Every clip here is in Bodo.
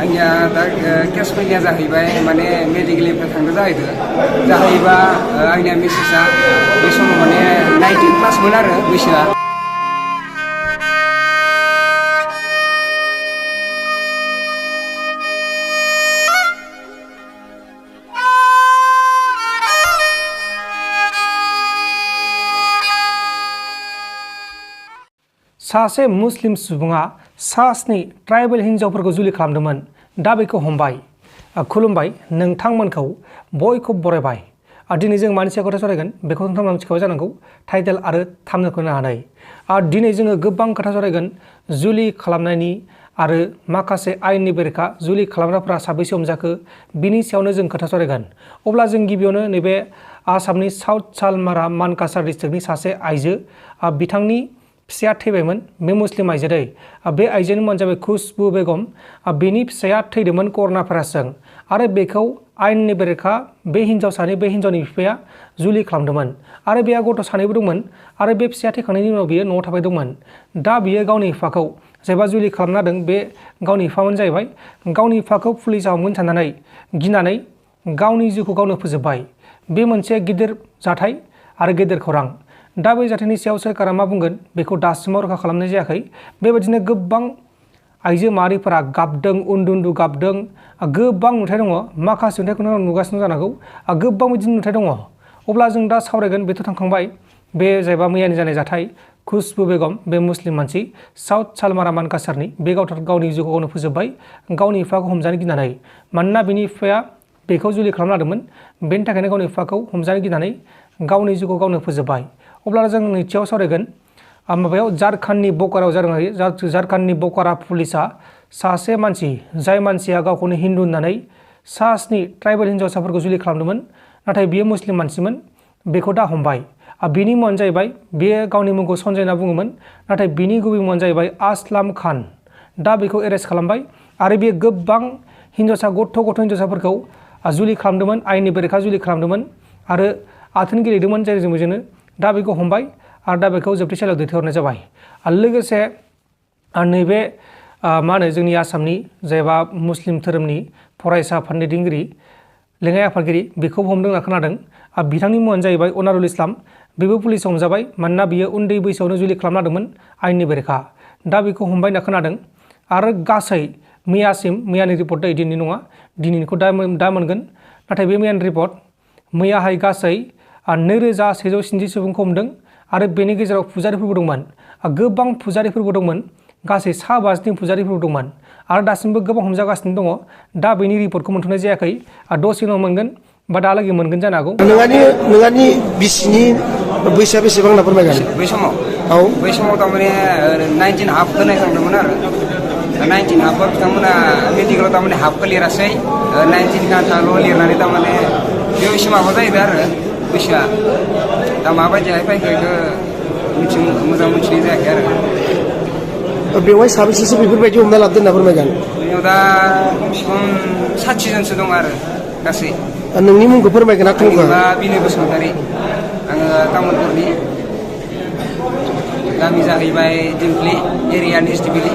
आंनिया दा केस फैनाया जाहैबाय माने मेडिकेलनिफ्राय थांदो जाहैबा आंनिया मिसेसआ बे समाव माने 19 प्लासमोन आरो बैसोआ। सासे मुस्लिम सुबुङा सास्नि ट्राइबेल हिन्जावफोरखौ जुलि खालामदोंमोन। दा बेखौ हमबाय। खुलुमबाय नोंथांमोनखौ बयखौ बरायबाय। दिनै जों मानि सायाव खोथा सावरायगोन बेखौ नोंथांमोना मिथिखाबाय जानांगौ टाइटेल आरो थाम्बनेलखौ नायनानै। दिनै जोङो गोबां खोथा सावरायगोन जुलि खालामनायनि आरो माखासे आयेननि बेरेखा जुलि खालामग्राफोरा साबैसे हमजाखो बिनि सायावनो जों खोथा सावरायगोन। अब्ला जों गिबियावनो नैबे आसामनि साउथ सालमारा मानकासार डिस्ट्रिक्टनि सासे आइजो बिथांनि फिसाया थैबायमोन। बे मुस्लिम आइजो दै बे आइजोनि मुङानो जाबाय खुशबु बेगम। बेनि फिसाया थैदोंमोन कर'ना भाइरासजों आरो बेखौ आयेननि बेरेखा बे हिन्जावसानि बे हिन्जावनि बिफाया जुलि खालामदोंमोन आरो बेहा गथ' सानैबो दंमोन आरो बे फिसाया थैखांनायनि उनाव बियो न'आव थाबाय दंमोन। दा बियो गावनि बिफाखौ जायबा जुलि खालामना होदों बे गावनि बिफामोन जाहैबाय। गावनि बिफाखौ पुलिसाव हमगोन साननानै गिनानै गावनि जिउखौ गावनो फोजोबबाय। बे मोनसे गिदिर जाथाय आरो गेदेर खौरां। दा बे जाथायनि सायाव सोरखारा मा बुंगोन बेखौ दासिमाव रोखा खालामनाय जायाखै। बेबायदिनो गोबां आइजो माहारिफोरा गाबदों, उन्दु गाबदों। गोबां नुथाय दङ। माखासे नुथायखौनो नुगासिनो जानांगौ। गोबां बिदिनो नुथाय दङ। अब्ला जों दा सावरायगोन बेथ' थांखांबाय। बे जायबा मैयानि जानाय जाथाय खुशबु बेगम बे मुस्लिम मानसि साउथ सालमारा मानकासारनि बे गावनि जिउखौ गावनो फोजोबबाय गावनि बिफाखौ हमजानो गिनानै। मानोना बिनि बिफाया बेखौ जुलि खालामना होदोंमोन। बेनि थाखायनो गावनि बिफाखौ हमजानो गिनानै गावनि जिउखौ गावनो फोजोबबाय। अब्ला जों नैथियाव सावरायगोन माबायाव झारखन्डनि बकाराव जादों। झारखन्डनि बकारा पुलिसा सासे मानसि जाय मानसिया गावखौनो हिन्दु होननानै सास्नि ट्राइबेल हिन्जावसाफोरखौ जुलि खालामदोंमोन नाथाय बियो मुस्लिम मानसिमोन बेखौ दा हमबाय। बिनि मुङानो जाहैबाय बेयो गावनि मुंखौ सन्जय होनना बुङोमोन नाथाय बिनि गुबै मुङानो जाहैबाय आसलाम खान। दा बेखौ एरेस्ट खालामबाय आरो बेयो गोबां हिन्जावसा गथ' हिन्जावसाफोरखौ जुलि खालामदोंमोन आयेननि बेरेखा जुलि खालामदोंमोन आरो आथोन गेलेदोंमोन जेरै जोंनो। दा बेखौ हमबाय आरो दा बेखौ जोबथेसालियाव दैथायहरनाय जाबाय। लोगोसे नैबे मा होनो जोंनि आसामनि जायबा मुस्लिम धोरोमनि फरायसा आफादनि दैदेनगिरि लेङाइ आफादगिरि बेखौबो हमदों होनना खोनादों। बिथांनि मुङानो जाहैबाय अनारुल इस्लाम। बेबो पुलिसाव हमजाबाय मानोना बियो उन्दै बैसोआवनो जुलि खालामना होदोंमोन आयेननि बेरेखा। दा बेखौ हमबाय होनना खोनादों। आरो गासै मैयानि रिपर्ट दिनैनि नङा दिनैनिखौ दा मोनगोन। नाथाय बे मैयानि रिपर्ट मैयाहाय गासै 2170 सुबुंखौ हमदों आरो बेनि गेजेराव फुजारिफोरबो दंमोन। गोबां फुजारिफोरबो दंमोन। गासै 52 फुजारिफोरबो दंमोन आरो दासिमबो गोबां हमजागासिनो दङ। दा बेनि रिपर्टखौ मोनथ'नाय जायाखै। दसे उनाव मोनगोन बा दालागै मोनगोन जानो हागौ। नोंहानि बिसिनि बैसोआ बेसेबां होनना फोरमायगोन? बै समाव थारमाने 19 हाफ होनाय थांदोंमोन आरो 19 हाफआव बिथांमोना मेडिकेलाव थारमाने हाफखौ लिरासै 19 खान्थाल' लिरनानै थारमाने बेयाव एसे माबा जाहैदों आरो बैसोआ। दा माबायदिहाय फैखो बेखौ मोजां मिथिनाय जायाखै आरो। बेवहाय साबेसेसो बेफोरबायदि हमना लाबोदों होनना फोरमायगोन? बेयाव दा खमसेखम 60 जनसो दं आरो गासै। नोंनि मुंखौ फोरमायगोन ना? बिनय बसुमतारी। आङो तामुलपुरनि। गामि जाहैबाय दिमप्लि एरिया निस्टिबिलि।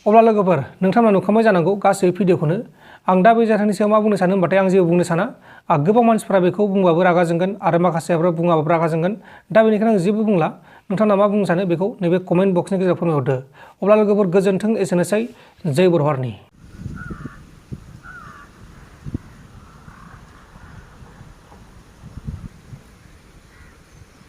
अब्ला लोगोफोर नोंथांमोना नुखांबाय जानांगौ गासै भिडिअखौनो। आं दा बे जाथायनि सायाव मा बुंनो सानो होनबाथाय आं जेबो बुंनो साना। गोबां मानसिफोरा बेखौ बुंबाबो रागा जोंगोन आरो माखासेफ्रा बुङाबाबो रागा जोंगोन। दा बेनिखायनो आं जेबो बुंला। नोंथाङा मा बुंनो सानो बेखौ नैबे कमेन्ट बक्सनि गेजेराव फोरमायहरदो। अब्ला लोगोफोर गोजोन्थों एसेनोसै। जय बर' हारिनि।